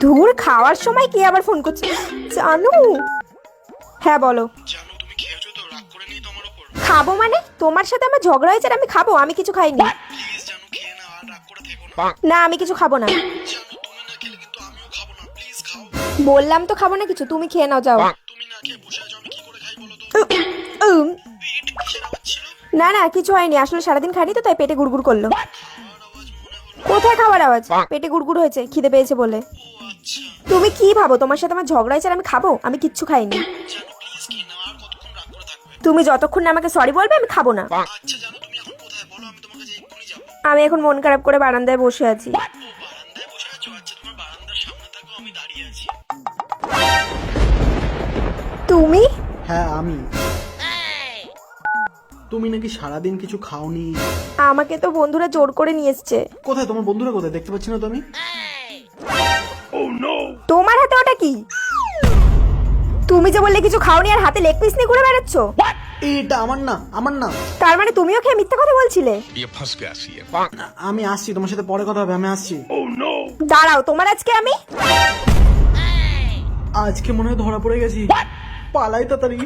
ধুর, খাওয়ার সময় কে আবার ফোন করছে? জানু, হ্যাঁ বলো। জানো তুমি খেয়েছো তো? রাগ করে নেই তোমার উপর? খাবো মানে? তোমার সাথে আমার ঝগড়া হয়েছে আর আমি খাবো? আমি কিছু খাইনি। প্লিজ জানো খেয়ে নাও, আর রাগ করে থেকো না। না, আমি কিছু খাবো না। জানো তুমি না খেলে কিন্তু আমিও খাবো না, প্লিজ খাও। বললাম তো খাবো না কিছু, তুমি খেয়ে নাও, যাও। তুমি না খেয়ে বসে আছো, আমি কি করে খাই বলো তো? উম, পেট কিসের আওয়াজ ছিল? না না, কিছু হয়নি, আসলে সারাদিন খাইনি তো তাই পেটে গুড়গুড় করলো। খাওয়ার আওয়াজ মনে হলো। কোথায় খাবার আওয়াজ? পেটে গুড়গুড় হয়েছে, খিদে পেয়েছে বলে। ও আচ্ছা। তুমি কি ভাবো তোমার সাথে আমার ঝগড়া হয়েছে আর আমি খাবো? আমি কিচ্ছু খাইনি। জানো প্লিজ খেয়ে নাও, আর কতক্ষণ রাগ করে থাকবে? তুমি যতক্ষণ না আমাকে সরি বলবে আমি খাবো না। আচ্ছা জানো তুমি এখন কোথায় বলো, আমি তোমার কাছে এক্ষুনি যাবো। আমি এখন মন খারাপ করে বারান্দায় বসে আছি। ও বারান্দায় বসে আছো? আচ্ছা তোমার বারান্দার সামনে থাকো, আমি দাঁড়িয়ে আছি। তুমি? হ্যাঁ আমি। তুমি নাকি সারাদিন কিছু খাওনি? আমাকে তো বন্ধুরা জোর করে নিয়ে এসছে। কোথায় তোমার বন্ধুরা? কোথায় দেখতে পাচ্ছি না তো আমি। তোমার হাতে ওটা কি? তুমি যে বললে কিছু খাওনি আর হাতে লেগ পিস নিয়ে ঘুরে বেড়াচ্ছ। এটা আমার না, আমার না। তার মানে তুমিও খেয়ে মিথ্যা কথা বলছিলে? ये फंस गया सी है। আমি আসছি, তোমার সাথে পরে কথা হবে, আমি আসছি। দাঁড়াও, তোমার আজকে আমি। আজকে মনে হয় ধরা পড়ে গেছি, পালাই তাড়াতাড়ি।